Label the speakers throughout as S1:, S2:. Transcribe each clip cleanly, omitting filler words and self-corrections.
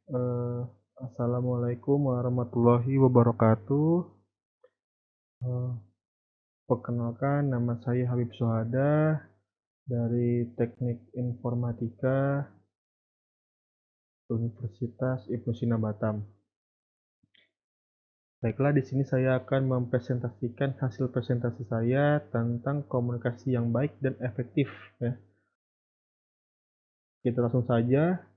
S1: eee, Assalamualaikum warahmatullahi wabarakatuh. Eee, Perkenalkan nama saya Habib Syuhada dari Teknik Informatika Universitas Ibnu Sina Batam. Baiklah, di sini saya akan mempresentasikan hasil presentasi saya tentang komunikasi yang baik dan efektif ya. Kita langsung saja.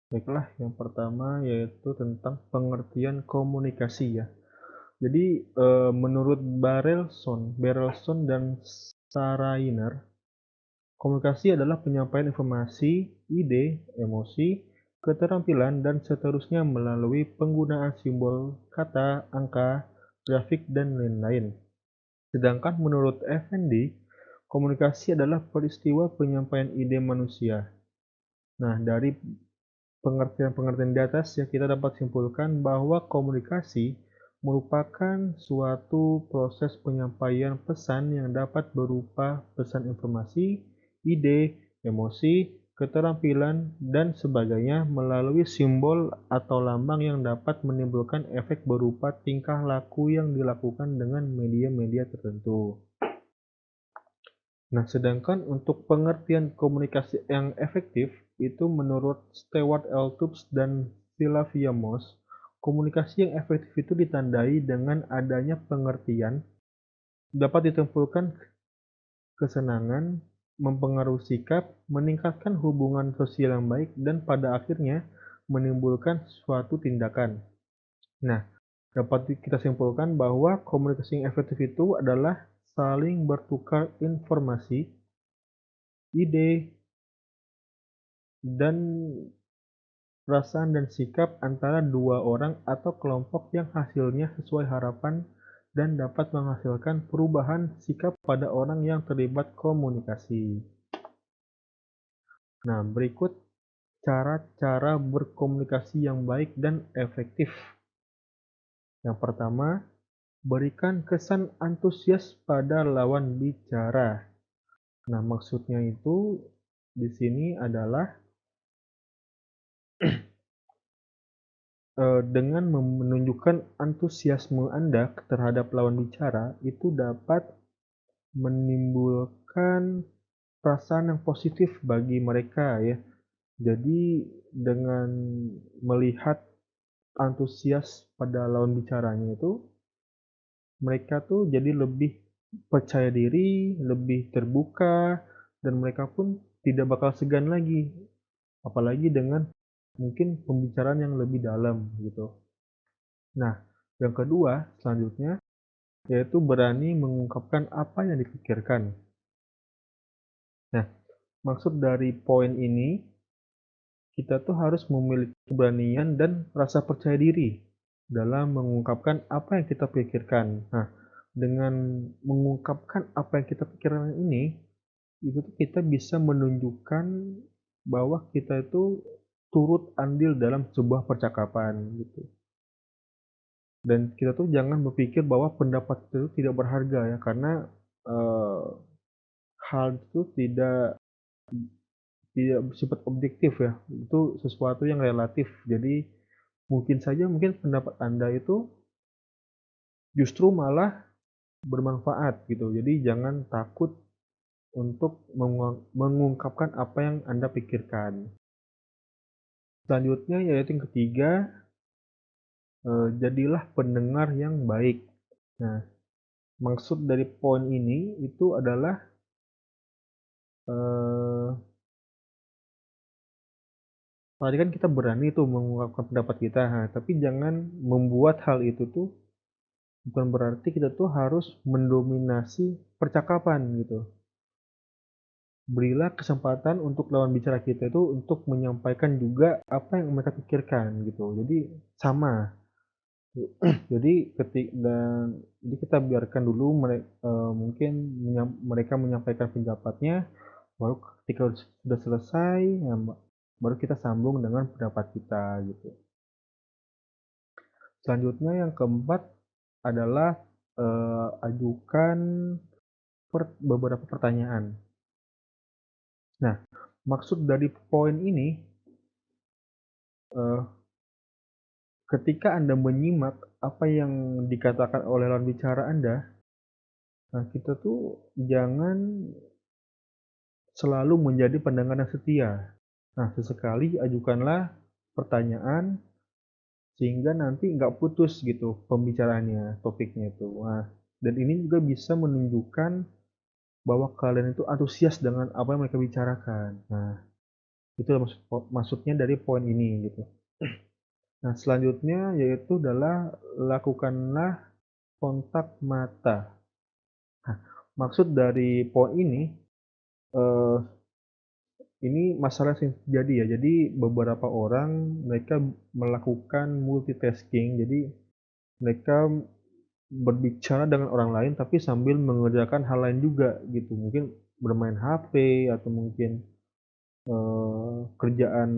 S1: Baiklah, yang pertama yaitu tentang pengertian komunikasi ya. Jadi, menurut Barrelson dan Sarainer, komunikasi adalah penyampaian informasi, ide, emosi, keterampilan, dan seterusnya melalui penggunaan simbol, kata, angka, grafik, dan lain-lain. Sedangkan menurut Effendi, komunikasi adalah peristiwa penyampaian ide manusia. Nah, dari pengertian-pengertian di atas ya kita dapat simpulkan bahwa komunikasi merupakan suatu proses penyampaian pesan yang dapat berupa pesan informasi, ide, emosi, keterampilan, dan sebagainya melalui simbol atau lambang yang dapat menimbulkan efek berupa tingkah laku yang dilakukan dengan media-media tertentu. Nah, sedangkan untuk pengertian komunikasi yang efektif, itu menurut Stewart L. Tubbs dan Sylvia Moss, komunikasi yang efektif itu ditandai dengan adanya pengertian, dapat ditimbulkan kesenangan, mempengaruhi sikap, meningkatkan hubungan sosial yang baik, dan pada akhirnya menimbulkan suatu tindakan. Nah, dapat kita simpulkan bahwa komunikasi yang efektif itu adalah saling bertukar informasi, ide, dan perasaan dan sikap antara dua orang atau kelompok yang hasilnya sesuai harapan dan dapat menghasilkan perubahan sikap pada orang yang terlibat komunikasi. Nah, berikut cara-cara berkomunikasi yang baik dan efektif. Yang pertama, berikan kesan antusias pada lawan bicara. Nah, maksudnya itu di sini adalah dengan menunjukkan antusiasme Anda terhadap lawan bicara, itu dapat menimbulkan perasaan yang positif bagi mereka ya. Jadi dengan melihat antusias pada lawan bicaranya itu, mereka tuh jadi lebih percaya diri, lebih terbuka, dan mereka pun tidak bakal segan lagi, apalagi dengan mungkin pembicaraan yang lebih dalam gitu. Nah, yang kedua selanjutnya yaitu berani mengungkapkan apa yang dipikirkan. Nah, maksud dari poin ini, kita tuh harus memiliki keberanian dan rasa percaya diri dalam mengungkapkan apa yang kita pikirkan. Nah, dengan mengungkapkan apa yang kita pikirkan ini, itu tuh kita bisa menunjukkan bahwa kita itu turut andil dalam sebuah percakapan gitu. Dan kita tuh jangan berpikir bahwa pendapat kita itu tidak berharga ya, karena eh, hal itu tidak bersifat objektif ya, itu sesuatu yang relatif. Jadi mungkin pendapat Anda itu justru malah bermanfaat gitu. Jadi jangan takut untuk mengungkapkan apa yang Anda pikirkan. Selanjutnya yaitu yang ketiga, jadilah pendengar yang baik. Nah, maksud dari poin ini itu adalah eh, tadi kan kita berani tuh mengungkapkan pendapat kita, nah, tapi jangan membuat hal itu tuh bukan berarti kita tuh harus mendominasi percakapan gitu. Berilah kesempatan untuk lawan bicara kita itu untuk menyampaikan juga apa yang mereka pikirkan gitu. Jadi sama. Jadi kita biarkan dulu mungkin mereka menyampaikan pendapatnya, baru ketika sudah selesai, ya, baru kita sambung dengan pendapat kita gitu. Selanjutnya yang keempat adalah ajukan beberapa pertanyaan. Nah, maksud dari poin ini, eee, ketika Anda menyimak apa yang dikatakan oleh lawan bicara Anda, nah kita tuh jangan selalu menjadi pendengar yang setia. Nah, sesekali ajukanlah pertanyaan sehingga nanti nggak putus gitu pembicaraannya, topiknya itu. Nah, dan ini juga bisa menunjukkan bahwa kalian itu antusias dengan apa yang mereka bicarakan. Nah, itu maksudnya dari poin ini gitu. Nah, selanjutnya yaitu adalah lakukanlah kontak mata. Nah, maksud dari poin eee, ini masalah sering terjadi ya. Jadi beberapa orang mereka melakukan multitasking. Jadi mereka berbicara dengan orang lain tapi sambil mengerjakan hal lain juga gitu. Mungkin bermain HP atau mungkin, kerjaan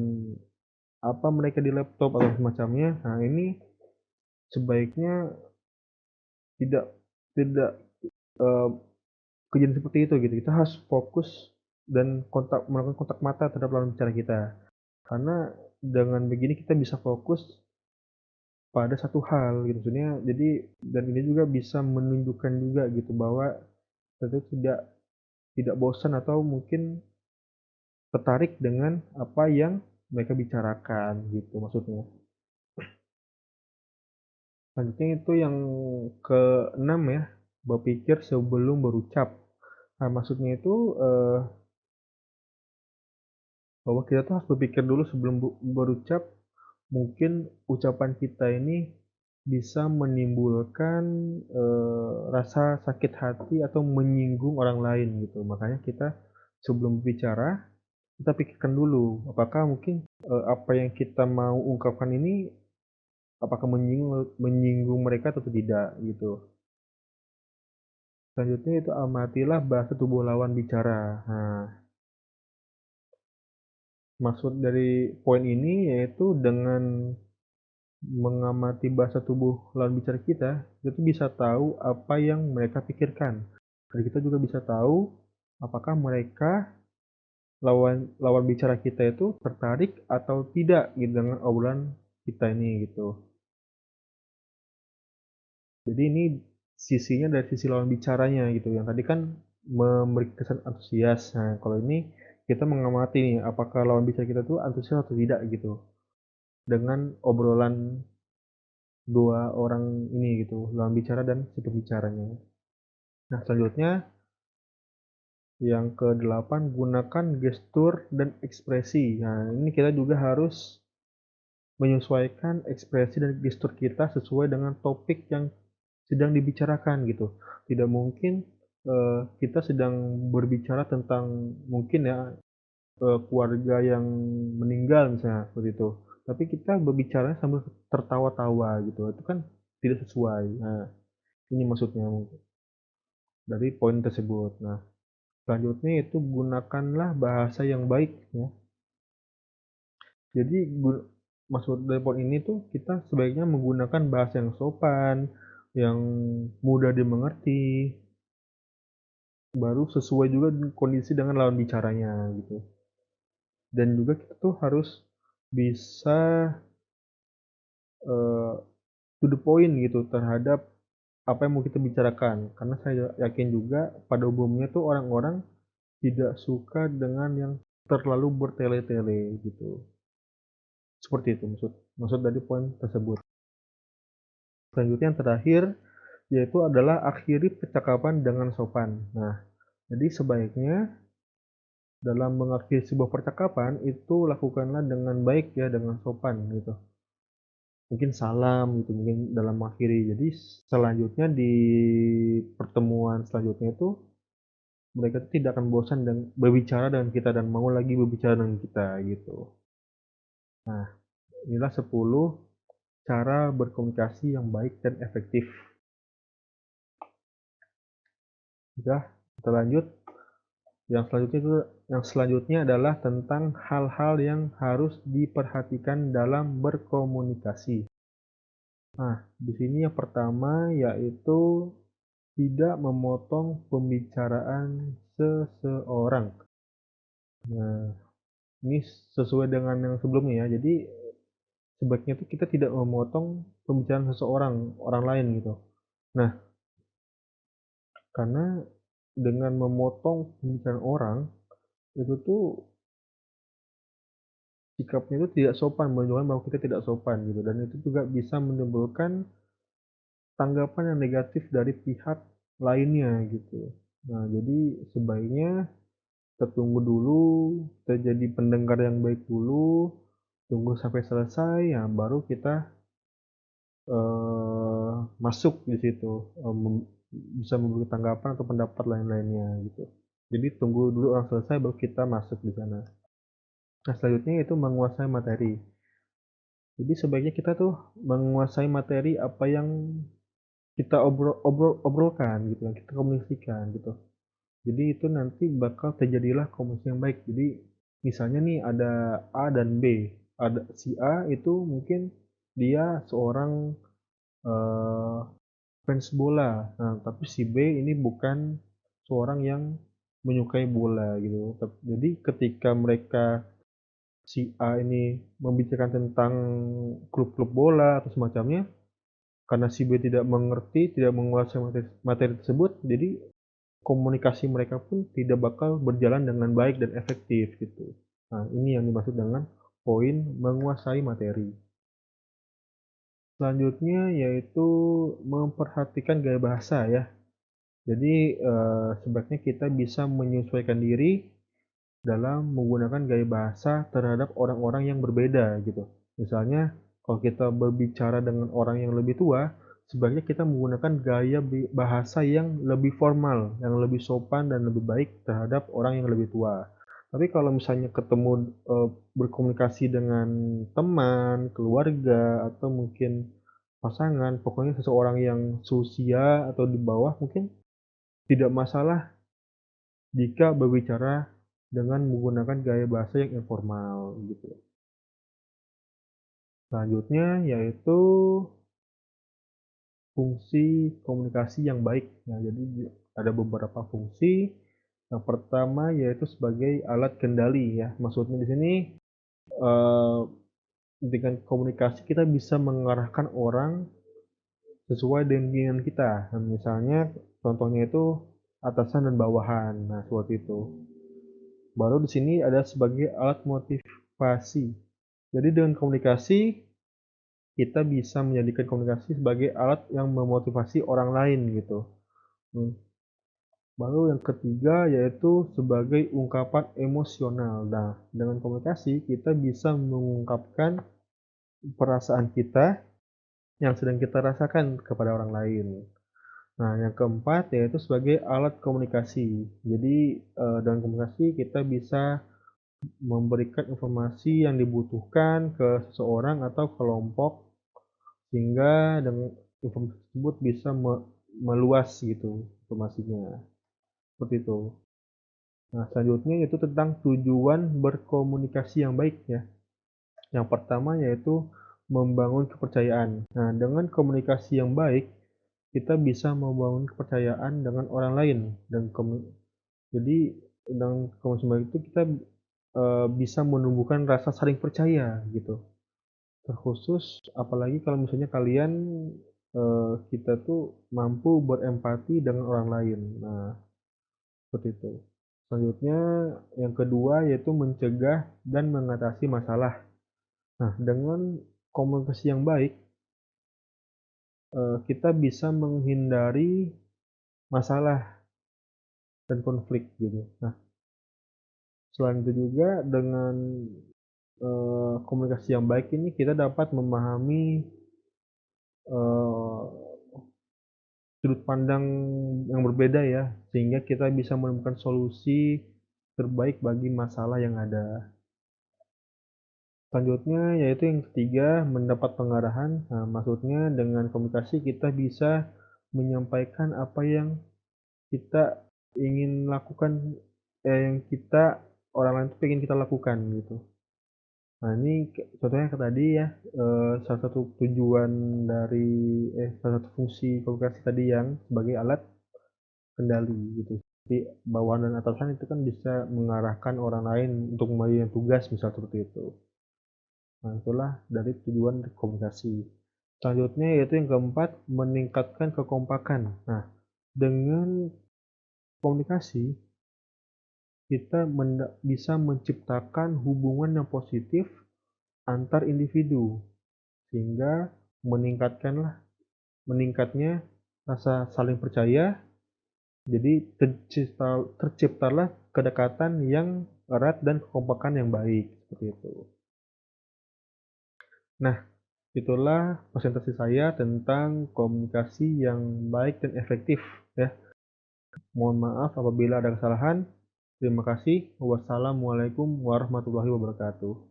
S1: apa mereka di laptop atau semacamnya. Nah, ini sebaiknya tidak tidak, eee, kejadian seperti itu gitu. Kita harus fokus dan melakukan kontak mata terhadap lawan bicara kita. Karena dengan begini kita bisa fokus pada satu hal gitu, maksudnya jadi dan ini juga bisa menunjukkan juga gitu bahwa kita tuh tidak bosan atau mungkin tertarik dengan apa yang mereka bicarakan gitu maksudnya. Selanjutnya itu yang keenam ya, berpikir sebelum berucap. Nah, maksudnya itu, bahwa kita tuh harus berpikir dulu sebelum berucap, mungkin ucapan kita ini bisa menimbulkan, rasa sakit hati atau menyinggung orang lain gitu. Makanya kita sebelum bicara, kita pikirkan dulu, apakah mungkin, apa yang kita mau ungkapkan ini, apakah menyinggung menyinggung mereka atau tidak gitu. Selanjutnya itu amatilah bahasa tubuh lawan bicara. Nah, maksud dari poin ini yaitu dengan mengamati bahasa tubuh lawan bicara kita, kita tuh bisa tahu apa yang mereka pikirkan. Dan kita juga bisa tahu apakah mereka lawan lawan bicara kita itu tertarik atau tidak gitu dengan obrolan kita ini gitu. Jadi ini sisinya dari sisi lawan bicaranya gitu. Yang tadi kan memberi kesan antusias. Nah, kalau ini kita mengamati nih apakah lawan bicara kita tuh antusias atau tidak gitu dengan obrolan dua orang ini gitu, lawan bicara dan si pembicaranya. Nah, selanjutnya yang kedelapan, gunakan gestur dan ekspresi. Nah, ini kita juga harus menyesuaikan ekspresi dan gestur kita sesuai dengan topik yang sedang dibicarakan gitu. Tidak mungkin, kita sedang berbicara tentang mungkin ya, keluarga yang meninggal misalnya seperti itu, tapi kita berbicara sambil tertawa-tawa gitu, itu kan tidak sesuai. Nah, ini maksudnya dari poin tersebut. Nah, selanjutnya itu gunakanlah bahasa yang baik ya. Jadi maksud dari poin ini tuh kita sebaiknya menggunakan bahasa yang sopan, yang mudah dimengerti, baru sesuai juga dengan kondisi dengan lawan bicaranya gitu. Dan juga kita tuh harus bisa, eee, to the point gitu terhadap apa yang mau kita bicarakan. Karena saya yakin juga pada umumnya tuh orang-orang tidak suka dengan yang terlalu bertele-tele gitu. Seperti itu maksud maksud dari poin tersebut. Selanjutnya yang terakhir, yaitu adalah akhiri percakapan dengan sopan. Nah, jadi sebaiknya dalam mengakhiri sebuah percakapan itu lakukanlah dengan baik ya, dengan sopan gitu. Mungkin salam gitu, mungkin dalam mengakhiri. Jadi selanjutnya di pertemuan selanjutnya itu mereka tuh tidak akan bosan dan berbicara dengan kita dan mau lagi berbicara dengan kita gitu. Nah, inilah 10 cara berkomunikasi yang baik dan efektif. Udah, kita lanjut. Yang selanjutnya adalah tentang hal-hal yang harus diperhatikan dalam berkomunikasi. Nah, di sini yang pertama yaitu tidak memotong pembicaraan seseorang. Nah, ini sesuai dengan yang sebelumnya ya. Jadi sebaiknya tuh kita tidak memotong pembicaraan seseorang, orang lain gitu. Nah, karena dengan memotong pembicaraan orang, itu tuh sikapnya itu tidak sopan, menunjukkan bahwa kita tidak sopan gitu, dan itu juga bisa menimbulkan tanggapan yang negatif dari pihak lainnya gitu. Nah, jadi sebaiknya kita tunggu dulu, kita jadi pendengar yang baik dulu, tunggu sampai selesai, ya baru kita masuk di situ, bisa memberi tanggapan atau pendapat lain-lainnya gitu. Jadi tunggu dulu orang selesai baru kita masuk di sana. Nah, selanjutnya itu menguasai materi. Jadi sebaiknya kita tuh menguasai materi apa yang kita obrolkan gitu, yang kita komunikasikan gitu. Jadi itu nanti bakal terjadilah komunikasi yang baik. Jadi misalnya nih ada A dan B. Ada si A itu mungkin dia seorang eh, fans bola. Nah, tapi si B ini bukan seorang yang menyukai bola gitu. Jadi ketika mereka si A ini membicarakan tentang klub-klub bola atau semacamnya, karena si B tidak mengerti, tidak menguasai materi tersebut, jadi komunikasi mereka pun tidak bakal berjalan dengan baik dan efektif gitu. Nah, ini yang dimaksud dengan poin menguasai materi. Selanjutnya yaitu memperhatikan gaya bahasa ya. Jadi sebaiknya kita bisa menyesuaikan diri dalam menggunakan gaya bahasa terhadap orang-orang yang berbeda gitu. Misalnya kalau kita berbicara dengan orang yang lebih tua, sebaiknya kita menggunakan gaya bahasa yang lebih formal, yang lebih sopan dan lebih baik terhadap orang yang lebih tua. Tapi kalau misalnya ketemu berkomunikasi dengan teman, keluarga, atau mungkin pasangan, pokoknya seseorang yang seusia atau di bawah, mungkin tidak masalah jika berbicara dengan menggunakan gaya bahasa yang informal gitu. Selanjutnya yaitu fungsi komunikasi yang baik. Nah, jadi ada beberapa fungsi. Yang pertama yaitu sebagai alat kendali ya. Maksudnya di sini eh, dengan komunikasi kita bisa mengarahkan orang sesuai dengan keinginan kita. Nah, misalnya contohnya itu atasan dan bawahan. Nah, seperti itu. Baru di sini ada sebagai alat motivasi. Jadi dengan komunikasi kita bisa menjadikan komunikasi sebagai alat yang memotivasi orang lain gitu. Hmm. Baru yang ketiga yaitu sebagai ungkapan emosional. Nah, dengan komunikasi kita bisa mengungkapkan perasaan kita yang sedang kita rasakan kepada orang lain. Nah, yang keempat yaitu sebagai alat komunikasi. Jadi dengan komunikasi kita bisa memberikan informasi yang dibutuhkan ke seseorang atau kelompok sehingga dengan informasi tersebut bisa meluas gitu informasinya, seperti itu. Nah, selanjutnya yaitu tentang tujuan berkomunikasi yang baik ya. Yang pertama yaitu membangun kepercayaan. Nah, dengan komunikasi yang baik, kita bisa membangun kepercayaan dengan orang lain dan jadi dengan komunikasi baik itu kita bisa menumbuhkan rasa saling percaya gitu. Terkhusus apalagi kalau misalnya kalian kita tuh mampu berempati dengan orang lain. Nah, seperti itu. Selanjutnya yang kedua yaitu mencegah dan mengatasi masalah. Nah, dengan komunikasi yang baik, kita bisa menghindari masalah dan konflik gitu. Nah, selain itu juga dengan komunikasi yang baik ini kita dapat memahami eh, sudut pandang yang berbeda ya, sehingga kita bisa menemukan solusi terbaik bagi masalah yang ada. Selanjutnya yaitu yang ketiga, mendapat pengarahan. Nah, maksudnya dengan komunikasi kita bisa menyampaikan apa yang kita ingin lakukan, yang kita orang lain tuh pengen kita lakukan gitu. Nah, ini contohnya kayak tadi ya, salah satu tujuan dari salah satu fungsi komunikasi tadi yang sebagai alat kendali gitu. Jadi bawahan dan atasan itu kan bisa mengarahkan orang lain untuk membagikan tugas misal seperti itu. Nah, itulah dari tujuan komunikasi. Selanjutnya yaitu yang keempat, meningkatkan kekompakan. Nah, dengan komunikasi kita bisa menciptakan hubungan yang positif antar individu sehingga meningkatnya rasa saling percaya. Jadi terciptalah kedekatan yang erat dan kekompakan yang baik seperti itu. Nah, itulah presentasi saya tentang komunikasi yang baik dan efektif ya. Mohon maaf apabila ada kesalahan. Terima kasih. Wassalamualaikum warahmatullahi wabarakatuh.